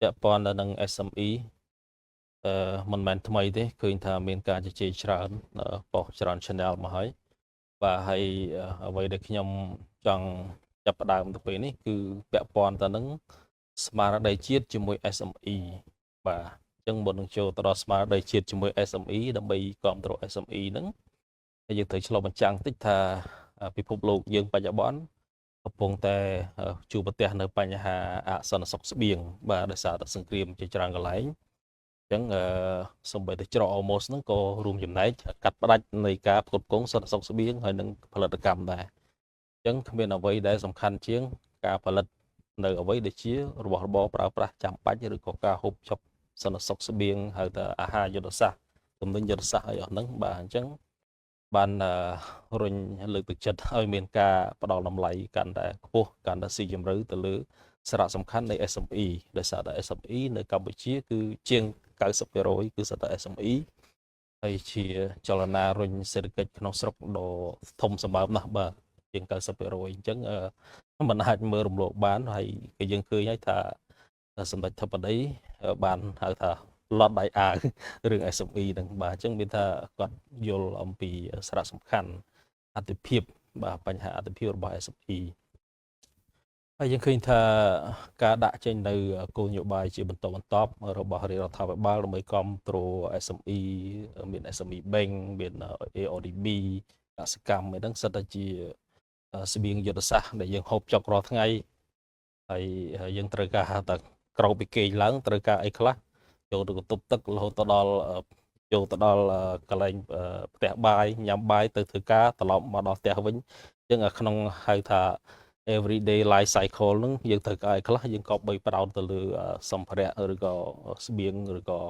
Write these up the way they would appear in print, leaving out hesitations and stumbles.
ពាក់ព័ន្ធទៅនឹង SME មិនមែនថ្មីទេឃើញថាមានការជជែកច្រើនប៉ុស្តិ៍ច្រើន channel មកហើយបាទហើយអ្វីដែលខ្ញុំចង់ចាប់ផ្ដើមទៅពេលនេះគឺពាក់ព័ន្ធទៅនឹងស្មារតីជាតិជាមួយ SME បាទអញ្ចឹងមុននឹងចូលទៅដល់ស្មារតីជាតិជាមួយ SME ដើម្បីគ្រប់គ្រង SME ហ្នឹងហើយយើងត្រូវឆ្លុះបញ្ចាំងតិចថាពិភពលោកយើងបច្ចុប្បន្នកំពុងតែជួបប្រទះនៅបញ្ហាអសន្តិសុខស្បៀងបាទដោយសារតែសង្គ្រាមជាច្រើនកន្លែងអញ្ចឹងសូម្បីតែច្រក almost ហ្នឹងក៏រួមចំណែកកាត់ផ្ដាច់នៃការផ្គត់ផ្គង់សន្តិសុខស្បៀងហើយនឹងផលិតកម្មដែរអញ្ចឹងគ្មានអ្វីដែលសំខាន់ជាងការផលិតនៅអ្វីដែលជារបស់របរប្រើប្រាស់ចាំបាច់ឬក៏ការហូបចុកសន្តិសុខស្បៀងហៅថាអាហារយុទ្ធសាស្ត្រទំនិញយុទ្ធសាស្ត្រអីអស់ហ្នឹងបាទអញ្ចឹងបានរុញលើកទឹកចិត្តឲ្យមានការផ្ដល់តម្លៃកាន់តែខ្ពស់កាន់តែស៊ីជម្រៅទៅលើសារៈសំខាន់នៃ SME ដោយសារតែ SME នៅកម្ពុជាគឺជាង90%គឺសិតតែ SME ហើយជាចលនារុញសេដ្ឋកិច្ចក្នុងស្រុកដ៏ធំសម្បើមណាស់បាទជាង90%អញ្ចឹងมันអាចមើលរំលោភបានហើយក៏យើងឃើញហើយថាសម្ដេចធិបតីបានហៅថាឡត់ដៃអាវរឿង SME ហ្នឹងបាទអញ្ចឹងមានថាគាត់យល់អំពីសារៈសំខាន់អតិភិបបាទបញ្ហាអតិភិបរបស់ SME ហើយយើងឃើញថាការដាក់ចេញនៅគោលនយោបាយជាបន្តបន្ទាប់របស់រាជរដ្ឋាភិបាលដើម្បីគ្រប់គ្រង SME មាន SME Bank មាន AODB កសិកម្មអីហ្នឹងសិតតែជាស្បៀងយុទ្ធសាស្ត្រដែលយើងហូបចុករាល់ថ្ងៃហើយយើងត្រូវការតែក្រោកពីគេងឡើងត្រូវការអីខ្លះចូលទៅកន្ទប់ទឹករហូតទៅដល់ចូលទៅដល់កន្លែងផ្ទះបាយញ៉ាំបាយទៅធ្វើការត្រឡប់មកដល់ផ្ទះវិញអញ្ចឹងក្នុងហៅថា everyday life cycle ហ្នឹងយើងត្រូវការអីខ្លះយើងក៏បីផ្ដោតទៅលើសម្ភារៈឬក៏ស្បៀងឬក៏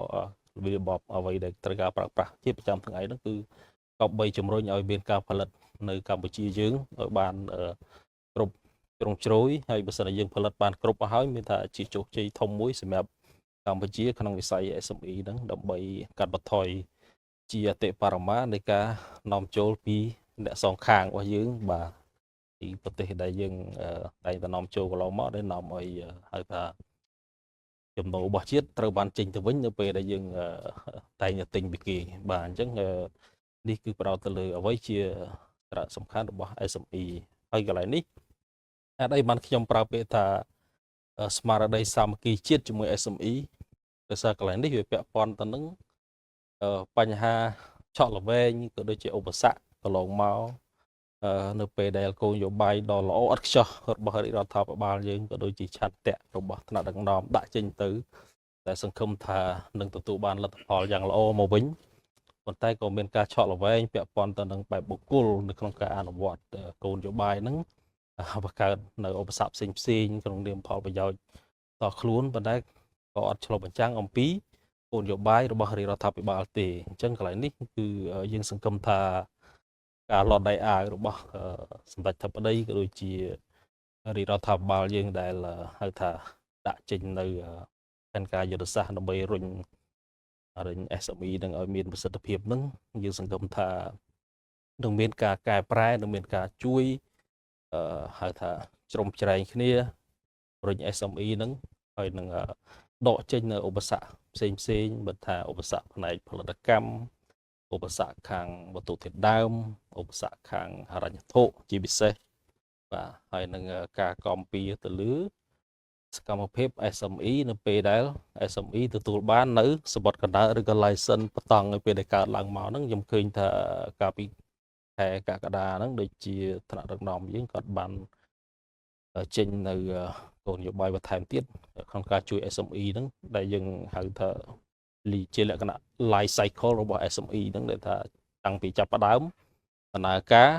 វិបបអ្វីដែលត្រូវការប្រើប្រាស់ជាប្រចាំថ្ងៃហ្នឹងគឺក៏បីជំរុញឲ្យមានការផលិតនៅកម្ពុជាយើងឲ្យបានគ្រប់ជ្រុងជ្រោយហើយបើសិនជាយើងផលិតបានគ្រប់ហើយមានថាជាជោគជ័យធំមួយសម្រាប់កម្ពុជាក្នុងវិស័យ SME ហ្នឹងដើម្បីកាត់បន្ថយជាអតិបរមានៃការនាំចូលពីអ្នកសងខាងរបស់យើងបាទពីប្រទេសដែលយើងតែងតែនាំចូលកន្លងមកដែលនាំឲ្យហៅថាចំណូលរបស់ជាតិត្រូវបានចេញទៅវិញនៅពេលដែលយើងតែងតែទិញពីគេបាទអញ្ចឹងនេះគឺផ្ដោតទៅលើអ្វីជាសារៈសំខាន់របស់ SME ហើយកន្លែងនេះហេតុអីបានខ្ញុំប្រើពាក្យថាស្មារតីសាមគ្គីជាតិជាមួយ SME ដោយសារកន្លែងនេះវាពាក់ព័ន្ធទៅនឹងបញ្ហាឆក់ល្វែងក៏ដូចជាឧបសគ្គកន្លងមកនៅពេលដែលគោលនយោបាយដ៏ល្អឥតខ្ចោះរបស់រាជរដ្ឋាភិបាលយើងក៏ដូចជាឆន្ទៈរបស់ថ្នាក់ដឹកនាំដាក់ចេញទៅតែសង្ឃឹមថានឹងទទួលបានលទ្ធផលយ៉ាងល្អមកវិញប៉ុន្តែក៏មានការឆក់ល្វែងពាក់ព័ន្ធទៅនឹងបែបបុគ្គលនៅក្នុងការអនុវត្តគោលនយោបាយហ្នឹងបង្កើតនៅឧបសគ្គផ្សេងក្នុងនាមផលប្រយោជន៍តខ្លួនប៉ុន្តែក៏អត់ឆ្លុះបញ្ចាំងអំពីគោលនយោបាយរបស់រាជរដ្ឋាភិបាលទេអញ្ចឹងកន្លែងនេះគឺយើងសង្ឃឹមថាការលត់ដៃអាវរបស់សម្ដេចធិបតីក៏ដូចជារាជរដ្ឋាភិបាលយើងដែលហៅថាដាក់ចេញនៅផែនការយុទ្ធសាស្ត្រដើម្បីរុញ SME នឹងឲ្យមានប្រសិទ្ធភាពនឹងយើងសង្ឃឹមថានឹងមានការកែប្រែនឹងមានការជួយហៅថាជ្រោមជ្រែងគ្នារុញ SME នឹងហើយនឹងដកចេញនៅឧបសគ្គផ្សេងបើថាឧបសគ្គផ្នែកផលិតកម្មឧបសគ្គខាងវត្ថុធាតុដើមឧបសគ្គខាងហិរញ្ញវត្ថុជាពិសេសបាទហើយនឹងការកំពីទៅលើសកម្មភាព SME នៅពេលដែល SME ទទួលបាននៅសម្បត្តិកណ្ដាលឬក៏ license បតង់នៅពេលដែលកើតឡើងមកហ្នឹងខ្ញុំឃើញថាកាលពីខែកក្កដាហ្នឹងដូចជាថ្នាក់ដឹកនាំយើងគាត់បានចេញនៅគោលនយោបាយបន្ថែមទៀតក្នុងការជួយ SME ហ្នឹងដែលយើងហៅថាជាលក្ខណៈ life cycle របស់ SME ហ្នឹងដែលថាតាំងពីចាប់ផ្ដើមដំណើរការ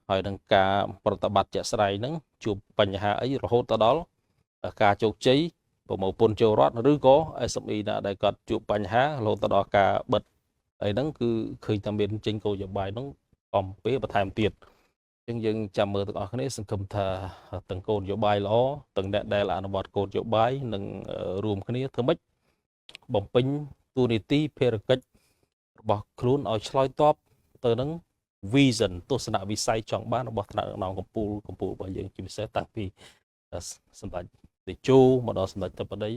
ហើយនឹងការប្រតិបត្តិជាក់ស្ដែងហ្នឹងជួបបញ្ហាអីរហូតទៅដល់ការជោគជ័យប្រមូលពន្ធចូលរដ្ឋឬក៏ SME ណាដែលគាត់ជួបបញ្ហារហូតទៅដល់ការបិទអីហ្នឹងគឺឃើញតែមានចេញគោលនយោបាយហ្នឹងកំពីបន្ថែមទៀតអញ្ចឹងយើងចាំមើលទាំងអស់គ្នាសង្ឃឹមថាទាំងគោលនយោបាយល្អទាំងអ្នកដែលអនុវត្តគោលនយោបាយនឹងរួមគ្នាធ្វើម៉េចបំពេញតួនាទីភារកិច្ចរបស់ខ្លួនឲ្យឆ្លើយតបទៅនឹង vision ទស្សនវិស័យចង់បានរបស់ថ្នាក់ដឹកនាំកម្ពុជារបស់យើងជាពិសេសតាំងពីសម្ដេច ទៅជូមកដល់សម្ដេចទៅប្តី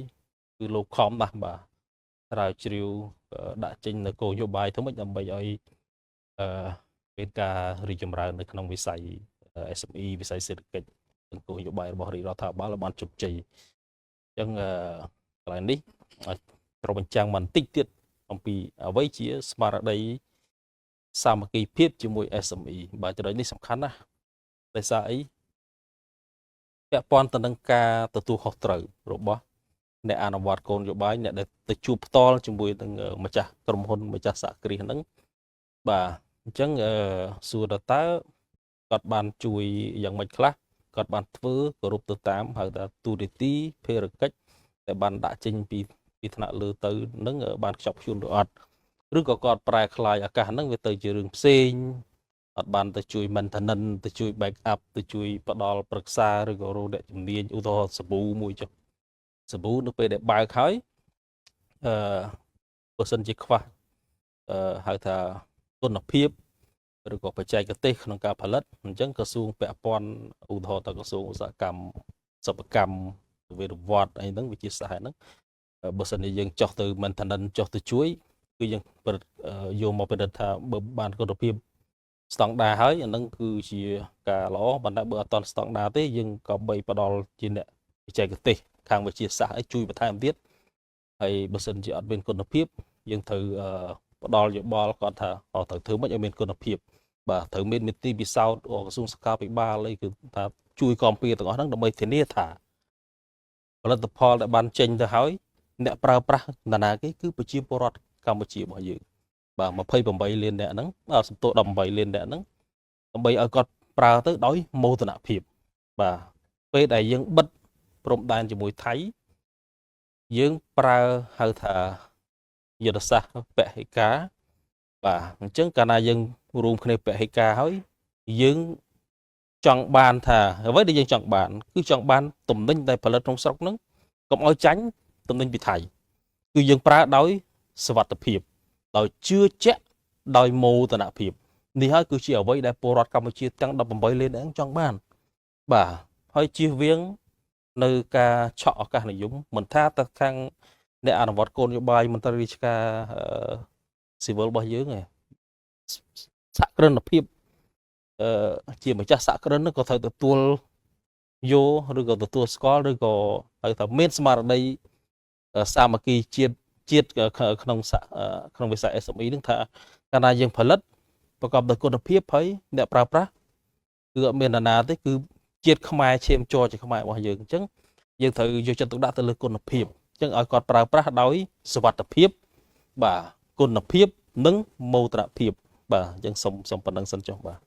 គឺលោកខំណាស់បាទស្រាវជ្រាវដាក់ចេញនៅគោលនយោបាយទៅមិនដើម្បីឲ្យមានការរីកចម្រើននៅក្នុងវិស័យ SME វិស័យសេដ្ឋកិច្ចនិងគោលនយោបាយរបស់រាជរដ្ឋាភិបាលបានជោគជ័យអញ្ចឹងកន្លែងនេះត្រូវបញ្ចាំងបន្តិចទៀតអំពីអ្វីជាស្មារតីសាមគ្គីភាពជាមួយ SME បាទចំណុចនេះសំខាន់ណាស់ដោយសារអីពាក់ព័ន្ធទៅនឹងការទទួលខុសត្រូវរបស់អ្នកអនុវត្តគោលនយោបាយអ្នកដែលទៅជួបផ្ទាល់ជាមួយនឹងម្ចាស់ក្រុមហ៊ុនម្ចាស់សហគ្រាសហ្នឹងបាទអញ្ចឹងសួរតើគាត់បានជួយយ៉ាងម៉េចខ្លះគាត់បានធ្វើគោរពទៅតាមហៅថាទូនីតិភារកិច្ចដែលបានដាក់ចេញពីថ្នាក់លើទៅនឹងបានខ្ជាប់ខ្ជួនឬអត់ឬក៏គាត់ប្រែក្លាយឱកាសហ្នឹងវាទៅជារឿងផ្សេងអត់បានទៅជួយ maintenance ទៅជួយ back up ទៅជួយផ្ដល់ប្រឹក្សាឬក៏រកអ្នកជំនាញឧទាហរណ៍សាប៊ូមួយចុះសាប៊ូនៅពេលដែលបើកហើយបើសិនជាខ្វះហៅថាគុណភាពឬក៏បច្ចេកទេសក្នុងការផលិតអញ្ចឹងក្រសួងពាក់ព័ន្ធឧទាហរណ៍ទៅក្រសួងឧស្សាហកម្មសិប្បកម្មវិរវត្តអីហ្នឹងវិទ្យាសាស្ត្រហ្នឹងបើសិនជាយើងចោះទៅ maintenance ចោះទៅជួយគឺយើងយកមកពិនិត្យថាបើបានគុណភាពស្តង់ដារហើយអាហ្នឹងគឺជាការល្អប៉ុន្តែបើអត់តាន់ស្តង់ដារទេយើងក៏បីផ្ដល់ជាអ្នកបច្ចេកទេសខាងវិទ្យាសាស្ត្រឲ្យជួយបន្ថែមទៀតហើយបើសិនជាអត់មានគុណភាពយើងត្រូវផ្ដល់យោបល់គាត់ថាត្រូវធ្វើម៉េចឲ្យមានគុណភាពបាទត្រូវមាននីតិវិសោធន៍ក្រសួងសុខាភិបាលអីគឺថាជួយគាំពៀទាំងអស់ហ្នឹងដើម្បីធានាថាផលិតផលដែលបានចេញទៅហើយអ្នកប្រើប្រាស់នរណាគេគឺប្រជាពលរដ្ឋកម្ពុជារបស់យើងបាទ28លានអ្នកហ្នឹងសំទោស18លានអ្នកហ្នឹងដើម្បីឲ្យគាត់ប្រើទៅដោយមោទនភាពបាទពេលដែលយើងបិទព្រំដែនជាមួយថៃយើងប្រើហៅថាយុទ្ធសាស្ត្រពហិការបាទអញ្ចឹងកាលណាយើងរួមគ្នាពហិការហើយយើងចង់បានថាអ្វីដែលយើងចង់បានគឺចង់បានទំនិញដែលផលិតក្នុងស្រុកហ្នឹងកុំឲ្យចាញ់ទំនិញពីថៃគឺយើងប្រើដោយសុវត្ថិភាពដោយជឿជាក់ដោយមោទនភាពនេះហើយគឺជាអ្វីដែលពលរដ្ឋកម្ពុជាទាំង18លានហ្នឹងចង់បានបាទហើយជៀសវាងនៅការឆក់ឱកាសនិយមមិនថាទៅខាងអ្នកអនុវត្តគោលនយោបាយមន្ត្រីរាជការស៊ីវិលរបស់យើងឯងសហគ្រិនភាពជាម្ចាស់សហគ្រិនក៏ត្រូវទទួលយកឬក៏ទទួលស្គាល់ឬក៏ហៅថាមានស្មារតីសាមគ្គីជាតិក្នុងវិស័យ SME នឹងថាកាលណាយើងផលិតប្រកបដោយគុណភាពហើយអ្នកប្រើប្រាស់គឺអត់មាននរណាទេគឺជាតិខ្មែរឈាមជ័រជាខ្មែររបស់យើងអញ្ចឹងយើងត្រូវយកចិត្តទុកដាក់ទៅលើគុណភាពអញ្ចឹងឲ្យគាត់ប្រើប្រាស់ដោយសុវត្ថិភាពបាទគុណភាពនិងមោទនភាពបាទអញ្ចឹងសូមប៉ុណ្្នឹងសិនចុះបាទ